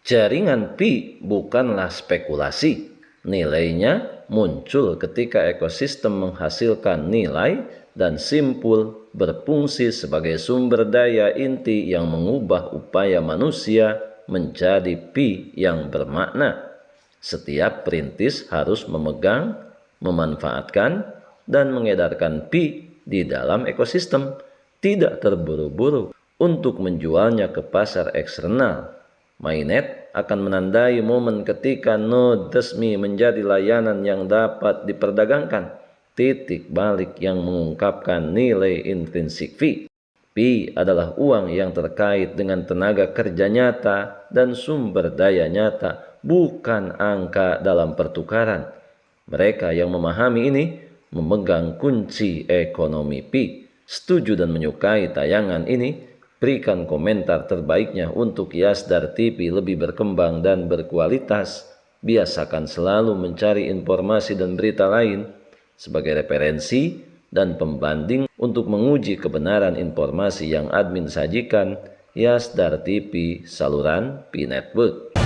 Jaringan pi bukanlah spekulasi. Nilainya muncul ketika ekosistem menghasilkan nilai dan simpul berfungsi sebagai sumber daya inti yang mengubah upaya manusia menjadi pi yang bermakna. Setiap perintis harus memegang, memanfaatkan, dan mengedarkan pi di dalam ekosistem, tidak terburu-buru untuk menjualnya ke pasar eksternal. Mainnet akan menandai momen ketika node resmi menjadi layanan yang dapat diperdagangkan, titik balik yang mengungkapkan nilai intrinsik fee. Pi adalah uang yang terkait dengan tenaga kerja nyata dan sumber daya nyata, bukan angka dalam pertukaran. Mereka yang memahami ini memegang kunci ekonomi Pi. Setuju dan menyukai tayangan ini? Berikan komentar terbaiknya untuk Yasdar TV lebih berkembang dan berkualitas. Biasakan selalu mencari informasi dan berita lain sebagai referensi dan pembanding untuk menguji kebenaran informasi yang admin sajikan. Yasdar TV, saluran Pi Network.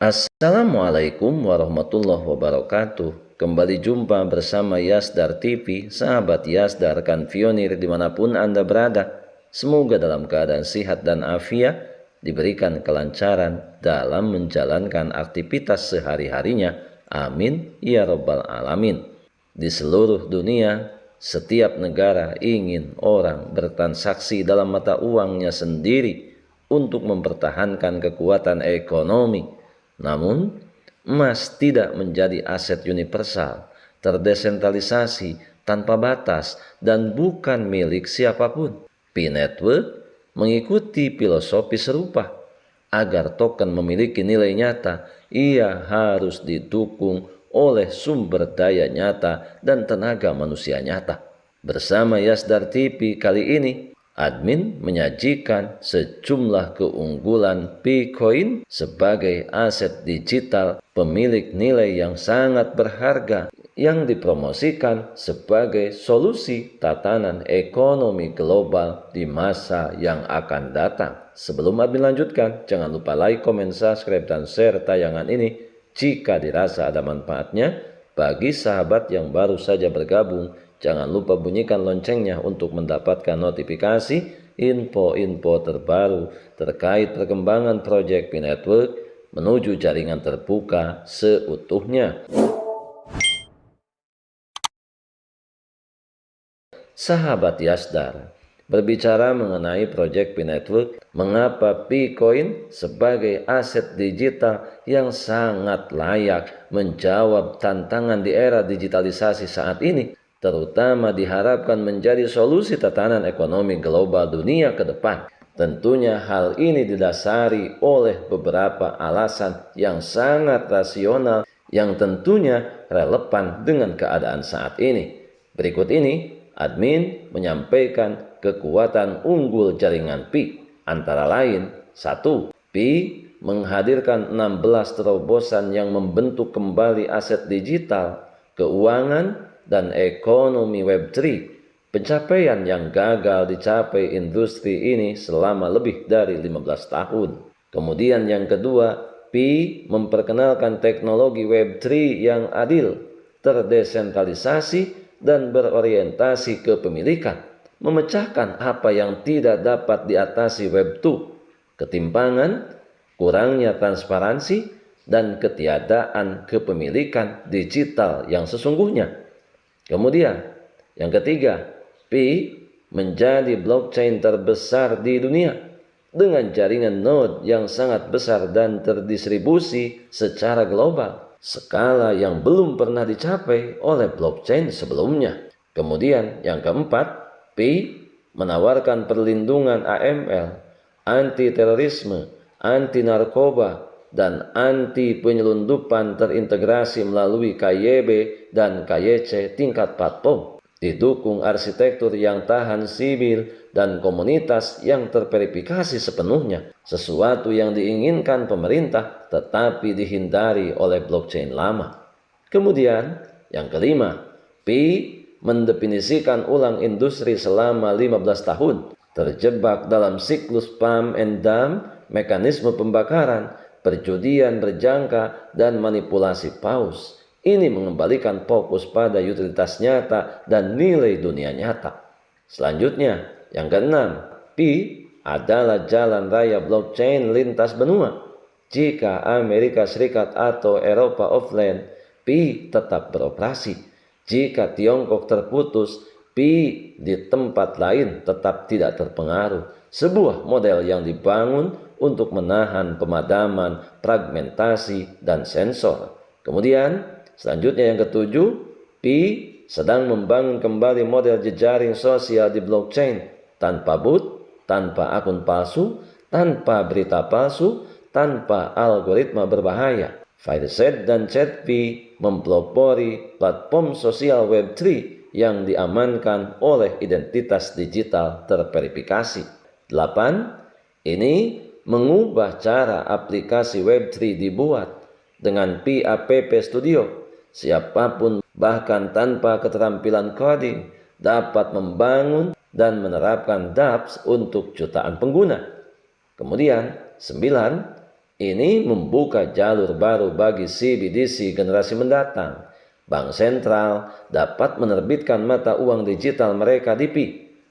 Assalamualaikum warahmatullahi wabarakatuh. Kembali jumpa bersama Yasdar TV, sahabat Yasdar rekan pionir dimanapun Anda berada. Semoga dalam keadaan sehat dan afiat, diberikan kelancaran dalam menjalankan aktivitas sehari-harinya. Amin ya robbal alamin. Di seluruh dunia, setiap negara ingin orang bertransaksi dalam mata uangnya sendiri untuk mempertahankan kekuatan ekonomi. Namun, emas tidak menjadi aset universal, terdesentralisasi, tanpa batas, dan bukan milik siapapun. Pi Network mengikuti filosofi serupa. Agar token memiliki nilai nyata, ia harus didukung oleh sumber daya nyata dan tenaga manusia nyata. Bersama Yasdar TV kali ini, admin menyajikan sejumlah keunggulan Bitcoin sebagai aset digital pemilik nilai yang sangat berharga yang dipromosikan sebagai solusi tatanan ekonomi global di masa yang akan datang. Sebelum admin lanjutkan, jangan lupa like, komen, subscribe, dan share tayangan ini jika dirasa ada manfaatnya. Bagi sahabat yang baru saja bergabung, jangan lupa bunyikan loncengnya untuk mendapatkan notifikasi info-info terbaru terkait perkembangan proyek Pi Network menuju jaringan terbuka seutuhnya. Sahabat Yasdar, berbicara mengenai proyek Pi Network, mengapa Bitcoin sebagai aset digital yang sangat layak menjawab tantangan di era digitalisasi saat ini, terutama diharapkan menjadi solusi tatanan ekonomi global dunia ke depan. Tentunya hal ini didasari oleh beberapa alasan yang sangat rasional yang tentunya relevan dengan keadaan saat ini. Berikut ini admin menyampaikan kekuatan unggul jaringan Pi, antara lain: 1. Pi menghadirkan 16 terobosan yang membentuk kembali aset digital, keuangan, dan ekonomi Web3, pencapaian yang gagal dicapai industri ini selama lebih dari 15 tahun. Kemudian yang kedua, Pi memperkenalkan teknologi Web3 yang adil, terdesentralisasi, dan berorientasi kepemilikan, memecahkan apa yang tidak dapat diatasi Web 2, ketimpangan, kurangnya transparansi, dan ketiadaan kepemilikan digital yang sesungguhnya. Kemudian yang ketiga, Pi menjadi blockchain terbesar di dunia dengan jaringan node yang sangat besar dan terdistribusi secara global, skala yang belum pernah dicapai oleh blockchain sebelumnya. Kemudian yang keempat, Pi menawarkan perlindungan AML, anti terorisme, anti narkoba, dan anti penyelundupan terintegrasi melalui KYB dan KYC tingkat platform. Didukung arsitektur yang tahan sibil dan komunitas yang terverifikasi sepenuhnya, sesuatu yang diinginkan pemerintah tetapi dihindari oleh blockchain lama. Kemudian, yang kelima, Pi mendefinisikan ulang industri selama 15 tahun, terjebak dalam siklus pump and dump, mekanisme pembakaran, perjudian berjangka, dan manipulasi paus. Ini mengembalikan fokus pada utilitas nyata dan nilai dunia nyata. Selanjutnya, yang keenam, Pi adalah jalan raya blockchain lintas benua. Jika Amerika Serikat atau Eropa offline, Pi tetap beroperasi. Jika Tiongkok terputus, Pi di tempat lain tetap tidak terpengaruh. Sebuah model yang dibangun untuk menahan pemadaman, fragmentasi, dan sensor. Kemudian, selanjutnya yang ketujuh, Pi sedang membangun kembali model jejaring sosial di blockchain tanpa bot, tanpa akun palsu, tanpa berita palsu, tanpa algoritma berbahaya. Fireset dan ChatP mempelopori platform sosial Web3 yang diamankan oleh identitas digital terverifikasi. 8. Ini mengubah cara aplikasi Web3 dibuat. Dengan Pi App Studio, siapapun bahkan tanpa keterampilan coding dapat membangun dan menerapkan dApps untuk jutaan pengguna. Kemudian 9. Ini membuka jalur baru bagi CBDC generasi mendatang. Bank sentral dapat menerbitkan mata uang digital mereka di Pi,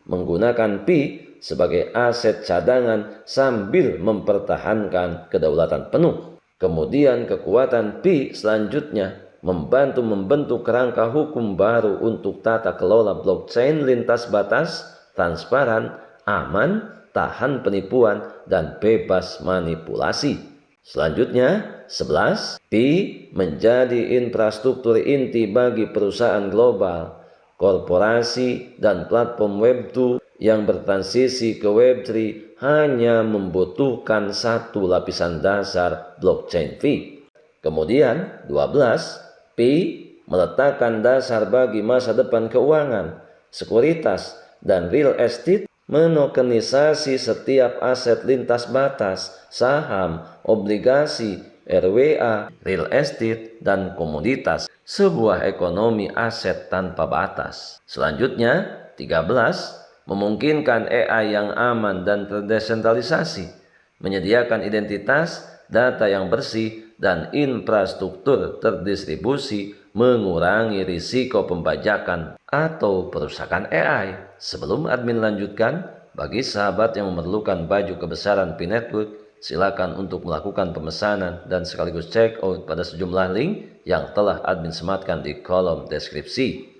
menggunakan Pi sebagai aset cadangan sambil mempertahankan kedaulatan penuh. Kemudian kekuatan Pi selanjutnya membantu membentuk kerangka hukum baru untuk tata kelola blockchain lintas batas, transparan, aman, tahan penipuan, dan bebas manipulasi. Selanjutnya, 11. Pi menjadi infrastruktur inti bagi perusahaan global, korporasi, dan platform Web2 yang bertransisi ke Web3 hanya membutuhkan satu lapisan dasar blockchain fee. Kemudian, 12. Pi meletakkan dasar bagi masa depan keuangan, sekuritas, dan real estate, menokenisasi setiap aset lintas batas, saham, obligasi, RWA, real estate, dan komoditas, sebuah ekonomi aset tanpa batas. Selanjutnya, 13. Memungkinkan AI yang aman dan terdesentralisasi, menyediakan identitas, data yang bersih, dan infrastruktur terdistribusi, mengurangi risiko pembajakan atau perusakan AI. Sebelum admin lanjutkan, bagi sahabat yang memerlukan baju kebesaran Pi Network, silakan untuk melakukan pemesanan dan sekaligus check out pada sejumlah link yang telah admin sematkan di kolom deskripsi.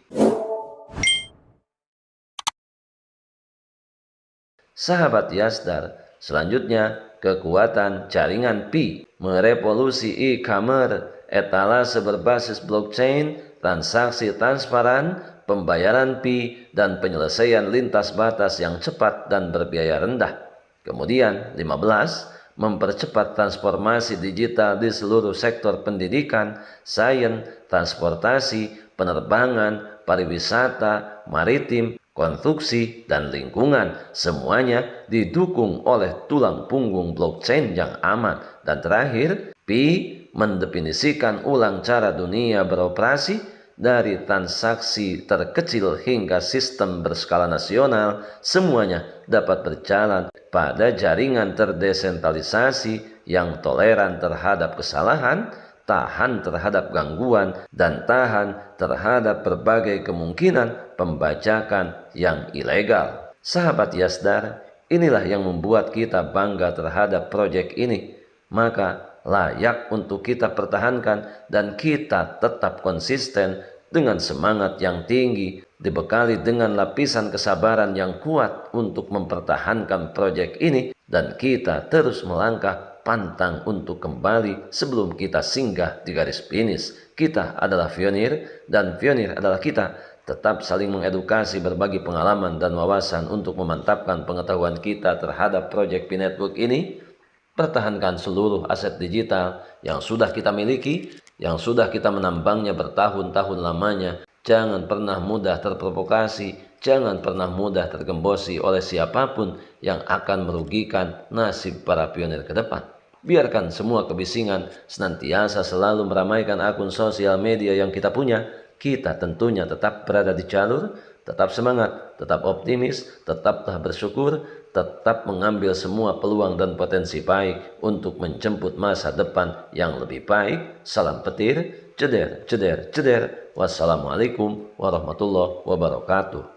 Sahabat Yasdar, selanjutnya kekuatan jaringan Pi merevolusi e-commerce, etalase berbasis blockchain, transaksi transparan, pembayaran Pi, dan penyelesaian lintas batas yang cepat dan berbiaya rendah. Kemudian 15. Mempercepat transformasi digital di seluruh sektor pendidikan, sains, transportasi, penerbangan, pariwisata, maritim, konstruksi, dan lingkungan. Semuanya didukung oleh tulang punggung blockchain yang aman. Dan terakhir, Pi mendefinisikan ulang cara dunia beroperasi. Dari transaksi terkecil hingga sistem berskala nasional, semuanya dapat berjalan pada jaringan terdesentralisasi yang toleran terhadap kesalahan, tahan terhadap gangguan, dan tahan terhadap berbagai kemungkinan pembajakan yang ilegal. Sahabat Yasdar, inilah yang membuat kita bangga terhadap proyek ini. Maka layak untuk kita pertahankan dan kita tetap konsisten dengan semangat yang tinggi, dibekali dengan lapisan kesabaran yang kuat untuk mempertahankan proyek ini, dan kita terus melangkah pantang untuk kembali sebelum kita singgah di garis finish. Kita adalah pionir dan pionir adalah kita. tetap saling mengedukasi, berbagi pengalaman dan wawasan untuk memantapkan pengetahuan kita terhadap proyek P-Network ini. Pertahankan seluruh aset digital yang sudah kita miliki, yang sudah kita menambangnya bertahun-tahun lamanya. Jangan pernah mudah terprovokasi, jangan pernah mudah tergembosi oleh siapapun yang akan merugikan nasib para pionir ke depan. Biarkan semua kebisingan senantiasa selalu meramaikan akun sosial media yang kita punya. Kita tentunya tetap berada di jalur, tetap semangat, tetap optimis, tetaplah bersyukur, tetap mengambil semua peluang dan potensi baik untuk menjemput masa depan yang lebih baik. Salam petir, ceder, ceder, ceder. Wassalamualaikum warahmatullahi wabarakatuh.